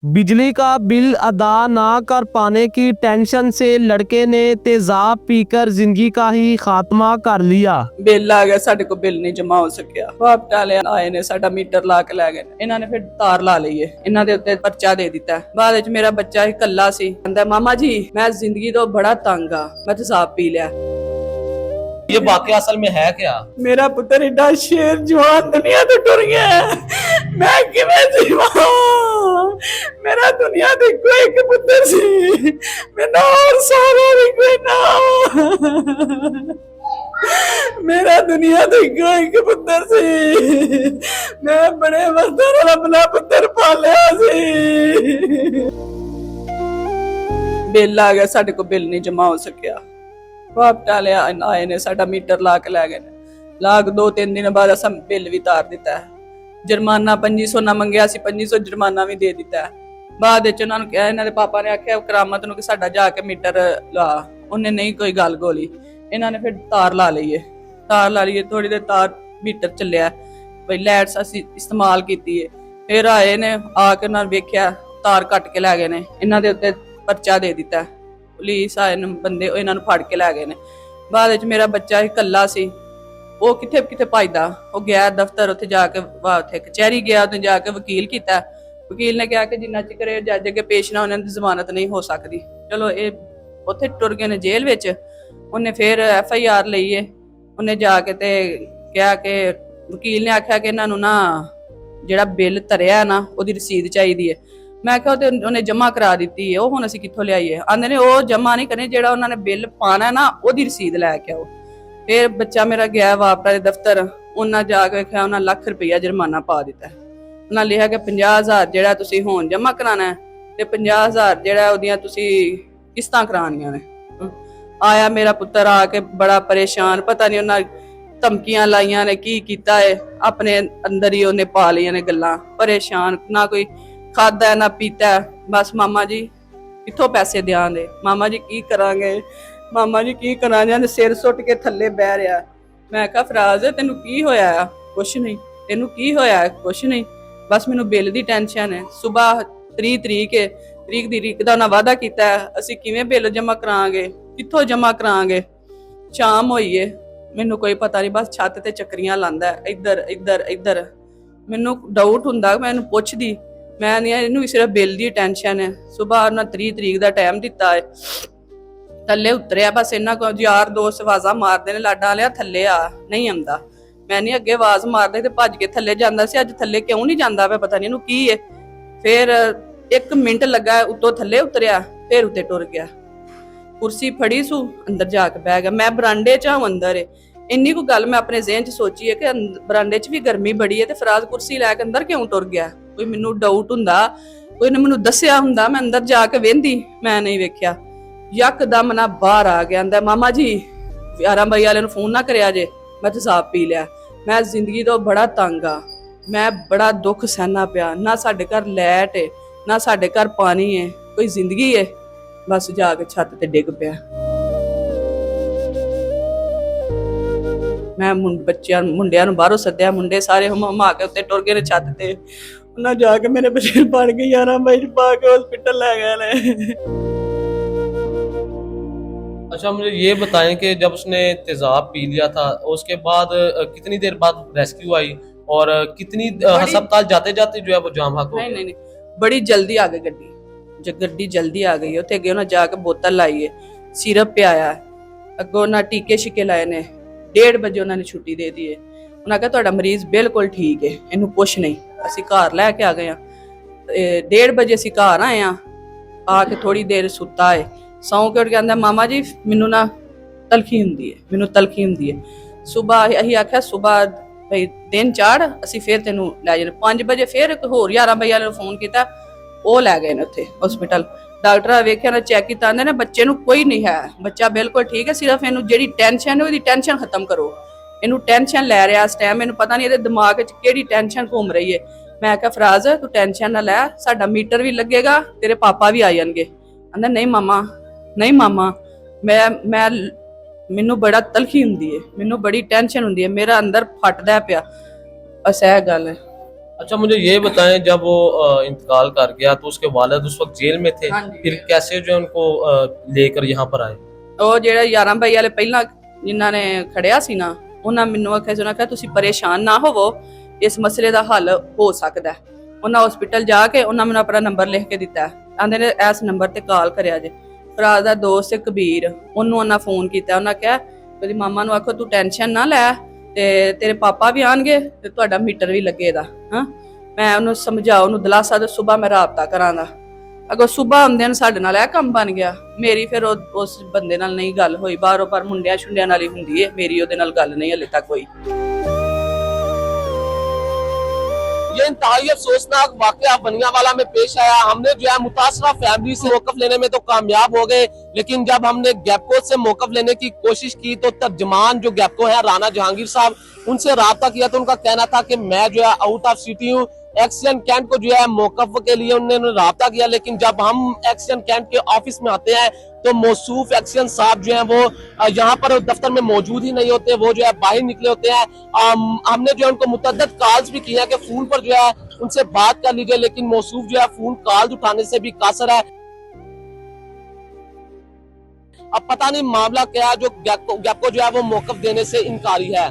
बिजली का बिल अदा ना कर पाने की टेंशन से लड़के ने तेजाब पीकर जिंदगी का ही खात्मा कर लिया। ਬਿੱਲ ਆ ਗਿਆ, ਸਾਡੇ ਕੋਲ ਬਿੱਲ ਨਹੀਂ ਜਮਾ ਹੋ ਸਕਿਆ। ਵਾਪਸ ਵਾਲੇ ਆਏ ਨੇ, ਸਾਡਾ ਮੀਟਰ ਲਾ ਕੇ ਲੈ ਗਏ ਨੇ। ਇਹਨਾਂ ਨੇ ਫਿਰ ਤਾਰ ਲਾ ਲਈ ਏ, ਇਹਨਾਂ ਦੇ ਉੱਤੇ ਪਰਚਾ ਦੇ ਦਿੱਤਾ। ਬਾਅਦ ਵਿੱਚ ਮੇਰਾ ਬੱਚਾ ਇਕੱਲਾ ਸੀ, ਕਹਿੰਦਾ ਮਾਮਾ ਜੀ ਮੈਂ ਜ਼ਿੰਦਗੀ ਤੋਂ ਬੜਾ ਤੰਗ ਆ, ਮੈਂ ਤੇਜ਼ਾਬ ਪੀ ਲਿਆ। ये वाकया असल में है क्या? ਮੇਰਾ ਪੁੱਤਰ ਏਡਾ ਸ਼ੇਰ ਜਵਾਨ ਦੁਨੀਆ ਤੋਂ ਟੁਰ ਗਿਆ, ਮੈਂ ਕਿਵੇਂ ਜੀਵਾਂ? ਮੇਰਾ ਦੁਨੀਆ ਦੇ ਕੋਈ ਇੱਕ ਪੁੱਤਰ ਸੀ, ਮੈਨੂੰ ਹੋਰ ਸਾਰਾ ਵੀ ਕੋਈ ਨਾ। ਮੇਰਾ ਦੁਨੀਆ ਦੇ ਕੋਈ ਇੱਕ ਪੁੱਤਰ ਸੀ, ਮੈਂ ਬੜੇ ਵਰਦਾਂ ਨਾਲ ਆਪਣਾ ਪੁੱਤਰ ਪਾਲਿਆ ਸੀ। ਬਿੱਲ ਆ ਗਿਆ, ਸਾਡੇ ਕੋਲ ਬਿੱਲ ਨਹੀਂ ਜਮਾ ਹੋ ਸਕਿਆ। ਵਾਪਸ ਵਾਲੇ ਆਏ ਨੇ, ਸਾਡਾ ਮੀਟਰ ਲਾ ਕੇ ਲੈ ਗਏ ਨੇ। ਲਾਗ 2-3 ਦਿਨ ਬਾਅਦ ਅਸਾਂ ਬਿੱਲ ਵੀ ਤਾਰ ਦਿੱਤਾ ਹੈ। ਜੁਰਮਾਨਾ 2500 ਨਾ ਮੰਗਿਆ ਸੀ, 2500 ਜੁਰਮਾਨਾ ਵੀ ਦੇ ਦਿੱਤਾ ਹੈ। ਬਾਅਦ ਵਿੱਚ ਉਹਨਾਂ ਨੂੰ ਕਿਹਾ, ਇਹਨਾਂ ਦੇ ਪਾਪਾ ਨੇ ਆਖਿਆ ਕਰਾਮਤ ਨੂੰ ਕਿ ਸਾਡਾ ਜਾ ਕੇ ਮੀਟਰ ਲਾ। ਉਹਨੇ ਨਹੀਂ ਕੋਈ ਗੱਲ ਗੋਲੀ, ਇਹਨਾਂ ਨੇ ਫਿਰ ਤਾਰ ਲਾ ਲਈਏ। ਤਾਰ ਲਾ ਲਈਏ, ਥੋੜੀ ਦੇਰ ਤਾਰ ਮੀਟਰ ਚੱਲਿਆ, ਬਈ ਲਾਈਟਸ ਅਸੀਂ ਇਸਤੇਮਾਲ ਕੀਤੀ ਹੈ। ਫਿਰ ਆਏ ਨੇ, ਆ ਕੇ ਉਹਨਾਂ ਨੇ ਵੇਖਿਆ ਤਾਰ ਕੱਟ ਕੇ ਲੈ ਗਏ ਨੇ। ਇਹਨਾਂ ਦੇ ਉੱਤੇ ਪਰਚਾ ਦੇ ਦਿੱਤਾ। ਪੁਲਿਸ ਆਏ ਨੇ, ਬੰਦੇ ਇਹਨਾਂ ਨੂੰ ਫੜ ਕੇ ਲੈ ਗਏ ਨੇ। ਬਾਅਦ ਵਿੱਚ ਮੇਰਾ ਬੱਚਾ ਇਕੱਲਾ ਸੀ, ਉਹ ਕਿੱਥੇ ਕਿੱਥੇ ਭੱਜਦਾ। ਉਹ ਗਿਆ ਦਫ਼ਤਰ, ਉੱਥੇ ਜਾ ਕੇ ਉੱਥੇ ਕਚਹਿਰੀ ਗਿਆ, ਉੱਥੇ ਜਾ ਕੇ ਵਕੀਲ ਕੀਤਾ। ਵਕੀਲ ਨੇ ਕਿਹਾ ਕਿ ਜਿੰਨਾ ਚਿਰ ਇਹ ਜੱਜ ਅੱਗੇ ਪੇਸ਼ ਨਾ, ਉਹਨਾਂ ਦੀ ਜ਼ਮਾਨਤ ਨਹੀਂ ਹੋ ਸਕਦੀ। ਚਲੋ ਇਹ ਉੱਥੇ ਟੁਰ ਗਏ ਨੇ ਜੇਲ੍ਹ ਵਿੱਚ। ਉਹਨੇ ਫਿਰ FIR ਲਈ ਏ। ਉਹਨੇ ਜਾ ਕੇ ਤੇ ਕਿਹਾ ਕਿ ਵਕੀਲ ਨੇ ਆਖਿਆ ਕਿ ਇਹਨਾਂ ਨੂੰ ਨਾ ਜਿਹੜਾ ਬਿੱਲ ਧਰਿਆ ਨਾ, ਉਹਦੀ ਰਸੀਦ ਚਾਹੀਦੀ ਹੈ। ਮੈਂ ਕਿਹਾ ਉਹਨੇ ਜਮਾ ਕਰਾ ਦਿੱਤੀ ਹੈ, ਉਹ ਹੁਣ ਅਸੀਂ ਕਿੱਥੋਂ ਲਿਆਈਏ? ਆਂਦੇ ਨੇ ਉਹ ਜਮਾ ਨਹੀਂ ਕਰਨੀ, ਜਿਹੜਾ ਉਹਨਾਂ ਨੇ ਬਿੱਲ ਪਾਣਾ ਨਾ ਉਹਦੀ ਰਸੀਦ ਲੈ ਕੇ ਆਓ। ਫਿਰ ਬੱਚਾ ਮੇਰਾ ਗਿਆ ਵਾਪਰਾ ਦੇ ਦਫ਼ਤਰ, ਉਹਨਾਂ ਜਾ ਕੇ ਵੇਖਿਆ, ਉਹਨਾਂ ਲੱਖ ਰੁਪਈਆ ਜੁਰਮਾਨਾ ਪਾ ਦਿੱਤਾ। ਉਹਨਾਂ ਲਿਖਿਆ ਕਿ 50,000 ਜਿਹੜਾ ਤੁਸੀਂ ਹੁਣ ਜਮਾ ਕਰਾਣਾ ਤੇ 50,000 ਜਿਹੜਾ ਉਹਦੀਆਂ ਤੁਸੀਂ ਕਿਸ਼ਤਾਂ ਕਰਾਉਣੀਆਂ ਨੇ। ਆਇਆ ਮੇਰਾ ਪੁੱਤਰ, ਆ ਕੇ ਬੜਾ ਪਰੇਸ਼ਾਨ, ਪਤਾ ਨਹੀਂ ਉਹਨਾਂ ਧਮਕੀਆਂ ਲਾਈਆਂ ਨੇ, ਕੀ ਕੀਤਾ ਹੈ, ਆਪਣੇ ਅੰਦਰ ਹੀ ਉਹਨੇ ਪਾ ਲਈਆਂ ਨੇ ਗੱਲਾਂ। ਪਰੇਸ਼ਾਨ, ਨਾ ਕੋਈ ਖਾਦਾ ਨਾ ਪੀਤਾ, ਬਸ ਮਾਮਾ ਜੀ ਕਿੱਥੋਂ ਪੈਸੇ ਦਿਆਂਗੇ, ਮਾਮਾ ਜੀ ਕੀ ਕਰਾਂਗੇ, ਮਾਮਾ ਜੀ ਕੀ ਕਰਾਂਗੇ। ਸਿਰ ਸੁੱਟ ਕੇ ਥੱਲੇ ਬਹਿ ਰਿਹਾ। ਮੈਂ ਕਿਹਾ ਫਰਾਜ਼ ਤੈਨੂੰ ਕੀ ਹੋਇਆ? ਕੁਛ ਨਹੀਂ। ਤੈਨੂੰ ਕੀ ਹੋਇਆ? ਕੁਛ ਨਹੀਂ, ਬਸ ਮੈਨੂੰ ਬਿੱਲ ਦੀ ਟੈਨਸ਼ਨ ਹੈ। ਸਵੇਰ 30 ਤਰੀਕ ਦਾ ਉਹਨਾਂ ਵਾਅਦਾ ਕੀਤਾ, ਅਸੀਂ ਕਿਵੇਂ ਬਿੱਲ ਜਮਾ ਕਰਾਂਗੇ, ਕਿੱਥੋਂ ਜਮਾ ਕਰਾਂਗੇ? ਸ਼ਾਮ ਹੋਈ ਏ, ਮੈਨੂੰ ਕੋਈ ਪਤਾ ਨਹੀਂ, ਬਸ ਛੱਤ ਤੇ ਚੱਕਰੀਆਂ ਲਾਂਦਾ, ਇੱਧਰ ਇੱਧਰ ਇੱਧਰ। ਮੈਨੂੰ ਡਾਊਟ ਹੁੰਦਾ, ਮੈਂ ਇਹਨੂੰ ਪੁੱਛਦੀ, ਮੈਂ ਨਹੀਂ, ਇਹਨੂੰ ਸਿਰਫ ਬਿੱਲ ਦੀ ਟੈਨਸ਼ਨ ਹੈ। ਸਵੇਰ ਉਹਨਾਂ 30 ਤਰੀਕ ਦਾ ਟਾਈਮ ਦਿੱਤਾ ਹੈ, ਥੱਲੇ ਉਤਰਿਆ, ਬਸ ਇਹਨਾਂ ਕੋ ਯਾਰ ਦੋਸਤ ਆਵਾਜ਼ਾਂ ਮਾਰਦੇ ਨੇ, ਲਾਡਾ ਲਿਆ ਥੱਲੇ ਆ, ਨਹੀਂ ਆਉਂਦਾ। ਮੈਂ ਨਹੀਂ, ਅੱਗੇ ਆਵਾਜ਼ ਮਾਰਦੇ ਤੇ ਭੱਜ ਕੇ ਥੱਲੇ ਜਾਂਦਾ ਸੀ, ਅੱਜ ਥੱਲੇ ਕਿਉਂ ਨਹੀਂ ਜਾਂਦਾ ਪਿਆ, ਪਤਾ ਨਹੀਂ ਇਹਨੂੰ ਕੀ ਹੈ। ਫਿਰ 1 ਮਿੰਟ ਲੱਗਾ, ਉੱਤੋਂ ਥੱਲੇ ਉਤਰਿਆ, ਫਿਰ ਉੱਤੇ ਟੁਰ ਗਿਆ। ਕੁਰਸੀ ਫੜੀ ਸੂ, ਅੰਦਰ ਜਾ ਕੇ ਬਹਿ ਗਿਆ। ਮੈਂ ਬਰਾਂਡੇ 'ਚ ਹਾਂ, ਅੰਦਰ ਹੈ। ਇੰਨੀ ਕੁ ਗੱਲ ਮੈਂ ਆਪਣੇ ਜ਼ਿਹਨ 'ਚ ਸੋਚੀ ਹੈ ਕਿ ਬਰਾਂਡੇ 'ਚ ਵੀ ਗਰਮੀ ਬੜੀ ਹੈ ਤੇ ਫਰਾਜ਼ ਕੁਰਸੀ ਲੈ ਕੇ ਅੰਦਰ ਕਿਉਂ ਟੁਰ ਗਿਆ? ਕੋਈ ਮੈਨੂੰ ਡਾਊਟ ਹੁੰਦਾ, ਕੋਈ ਨੇ ਮੈਨੂੰ ਦੱਸਿਆ ਹੁੰਦਾ, ਮੈਂ ਅੰਦਰ ਜਾ ਕੇ ਵੇਂਦੀ, ਮੈਂ ਨਹੀਂ ਵੇਖਿਆ। ਯਕਦਮ ਨਾ ਬਾਹਰ ਆ ਗਿਆ, ਕਹਿੰਦਾ ਮਾਮਾ ਜੀ 11 ਵਜੇ ਵਾਲੇ ਨੂੰ ਫੋਨ ਨਾ ਕਰਿਆ ਜੇ, ਮੈਂ ਤੇਜ਼ਾਬ ਪੀ ਲਿਆ, ਮੈਂ ਜ਼ਿੰਦਗੀ ਤੋਂ ਬੜਾ ਤੰਗ ਆ, ਮੈਂ ਬੜਾ ਦੁੱਖ ਸਹਿਣਾ ਪਿਆ, ਨਾ ਸਾਡੇ ਘਰ ਲਾਈਟ ਹੈ, ਨਾ ਸਾਡੇ ਘਰ ਪਾਣੀ ਹੈ, ਕੋਈ ਜ਼ਿੰਦਗੀ ਹੈ। ਬਸ ਜਾ ਕੇ ਛੱਤ ਤੇ ਡਿੱਗ ਪਿਆ। ਮੈਂ ਮੁੰਡਿਆਂ ਨੂੰ ਬਾਹਰੋਂ ਸੱਦਿਆ, ਮੁੰਡੇ ਸਾਰੇ ਹਮਾ ਕੇ ਉੱਤੇ ਟੁਰ ਗਏ ਨੇ ਛੱਤ ਤੇ। ਉਹਨਾਂ ਜਾ ਕੇ ਮੇਰੇ ਬੱਚੇ ਪੜ ਕੇ 11 ਵਜੇ ਪਾ ਕੇ हॉस्पिटल ਲੈ गए ਨੇ। अच्छा, मुझे ये बताएं कि जब उसने तेजाब पी लिया था, उसके बाद कितनी देर बाद रेस्क्यू आई और कितनी अस्पताल जाते जाते जो है वो जाम हक हो गया? नहीं, बड़ी जल्दी आ गई गड्डी जल्दी आ गई। उत्थे अगे उन्हें जाके बोतल लाई है, सिरप पियाया, अगों उन्हें टीके शिके लाए ने। 1:30 बजे उन्होंने छुट्टी दे दी है। उन्हें कहा तुहाडा मरीज बिल्कुल ठीक है, इनू कुछ नहीं। असीं घर लैके आ गए, 1:30 बजे असीं घर आए, आके थोड़ी देर सुता है, सौ के उठ के कहंदा मामा जी मैनू ना तलखी हुंदी है, मैनू तलखी हुंदी है। सुबह असीं आख्या सुबह भई दिन चाड़, असीं फिर तैनू लै जाने। 5 बजे फिर एक होर 11 बजे वाले फोन किया, ਉਹ ਲੈ ਗਏ ਨੇ ਉੱਥੇ ਹਸਪੀਟਲ। ਡਾਕਟਰ ਵੇਖਿਆ ਨਾ, ਚੈੱਕ ਕੀਤਾ, ਆਂਦੇ ਨੇ ਬੱਚੇ ਨੂੰ ਕੋਈ ਨਹੀਂ ਹੈ, ਬੱਚਾ ਬਿਲਕੁਲ ਠੀਕ ਹੈ, ਸਿਰਫ ਇਹਨੂੰ ਜਿਹੜੀ ਟੈਨਸ਼ਨ ਹੈ ਉਹਦੀ ਟੈਨਸ਼ਨ ਖਤਮ ਕਰੋ। ਇਹਨੂੰ ਟੈਨਸ਼ਨ ਲੈ ਰਿਹਾ ਇਸ ਟਾਈਮ, ਮੈਨੂੰ ਪਤਾ ਨਹੀਂ ਇਹਦੇ ਦਿਮਾਗ ਵਿੱਚ ਕਿਹੜੀ ਟੈਨਸ਼ਨ ਘੁੰਮ ਰਹੀ ਹੈ। ਮੈਂ ਕਿਹਾ ਫਰਾਜ਼ ਤੂੰ ਟੈਨਸ਼ਨ ਨਾ ਲੈ, ਸਾਡਾ ਮੀਟਰ ਵੀ ਲੱਗੇਗਾ, ਤੇਰੇ ਪਾਪਾ ਵੀ ਆ ਜਾਣਗੇ। ਆਂਦਾ ਨਹੀਂ ਮਾਮਾ ਮੈਨੂੰ ਬੜਾ ਤਲਖੀ ਹੁੰਦੀ ਹੈ, ਮੈਨੂੰ ਬੜੀ ਟੈਨਸ਼ਨ ਹੁੰਦੀ ਹੈ, ਮੇਰਾ ਅੰਦਰ ਫਟਦਾ ਪਿਆ। ਬਸ ਇਹ ਗੱਲ ਹੈ। अच्छा मुझे ये बताएं, जब वो इंतकाल कर गया तो उसके वालिद उस वक्त जेल में थे, हाँ जी। फिर कैसे जो है उनको लेकर यहाँ पर आए? ਉਹ ਜਿਹੜਾ 11 ਬਾਈ ਵਾਲੇ ਪਹਿਲਾਂ ਜਿਨ੍ਹਾਂ ਨੇ ਖੜਿਆ ਸੀ ਨਾ, ਉਹਨਾਂ ਮੈਨੂੰ ਆਖਿਆ ਸੀ, ਉਹਨਾਂ ਕਿਹਾ ਤੁਸੀਂ ਪਰੇਸ਼ਾਨ ਨਾ ਹੋਵੋ, ਇਸ ਮਸਲੇ ਦਾ ਹੱਲ ਹੋ ਸਕਦਾ ਹੈ। ਉਹਨਾਂ ਹਸਪੀਟਲ ਜਾ ਕੇ ਉਹਨਾਂ ਮੈਨੂੰ ਆਪਣਾ ਨੰਬਰ ਲਿਖ ਕੇ ਦਿੱਤਾ, ਆਂਦੇ ਨੇ ਇਸ ਨੰਬਰ ਤੇ ਕਾਲ ਕਰਿਆ ਜੇ। ਭਰਾ ਦਾ ਦੋਸਤ ਕਬੀਰ, ਉਹਨੂੰ ਉਹਨਾਂ ਫੋਨ ਕੀਤਾ, ਉਹਨਾਂ ਕਿਹਾ ਉਹਦੀ ਮਾਮਾ ਨੂੰ ਆਖੋ ਤੂੰ ਟੈਨਸ਼ਨ ਨਾ ਲੈ, ਤੇ ਤੇਰੇ ਪਾਪਾ ਵੀ ਆਣਗੇ ਤੇ ਤੁਹਾਡਾ ਮੀਟਰ ਵੀ ਲੱਗੇਗਾ। ਹਾਂ, ਮੈਂ ਉਹਨੂੰ ਸਮਝਾਉ, ਉਹਨੂੰ ਦਿਲਾਸਾ ਦੇ, ਸੁਬਾਹ ਮੈਂ ਰਾਬਤਾ ਕਰਾਂਗਾ। ਅਗਰ ਸੁਬਾਹ ਆਉਂਦੇ ਨੇ ਸਾਡੇ ਨਾਲ ਇਹ ਕੰਮ ਬਣ ਗਿਆ। ਮੇਰੀ ਫਿਰ ਉਸ ਬੰਦੇ ਨਾਲ ਨਹੀਂ ਗੱਲ ਹੋਈ, ਬਾਹਰੋਂ ਪਰ ਮੁੰਡਿਆਂ ਛੁੰਡਿਆਂ ਨਾਲ ਹੀ ਹੁੰਦੀ ਹੈ, ਮੇਰੀ ਉਹਦੇ ਨਾਲ ਗੱਲ ਨਹੀਂ ਹਲੇ ਤੱਕ ਹੋਈ। ये इंतहाई अफसोसनाक वाकया बनियावाला में पेश आया। हमने जो है मुतासरा फैमिली से मौकफ लेने में तो कामयाब हो गए, लेकिन जब हमने गैपको से मौकफ लेने की कोशिश की तो तर्जमान जो गैपको है राना जहांगीर साहब, उनसे रब्ता किया तो उनका कहना था कि मैं जो है आउट ऑफ सिटी हूँ। एक्सीडेंट कैंट को जो है मौकफ के लिए उन्होंने रब्ता किया, लेकिन जब हम एक्सीडेंट कैंट के ऑफिस में आते हैं तो मौसूफ एक्सीडेंट साहब जो है वो यहाँ पर दफ्तर में मौजूद ही नहीं होते, वो जो है बाहर निकले होते हैं। हमने जो है उनको मुतअद्दिद कॉल्स भी किए हैं कि फोन पर जो है उनसे बात कर लीजिए, लेकिन मौसूफ जो है फोन कॉल उठाने से भी कासर है। अब पता नहीं मामला क्या है जो गैपको जो है वो मौकफ देने से इनकारी है।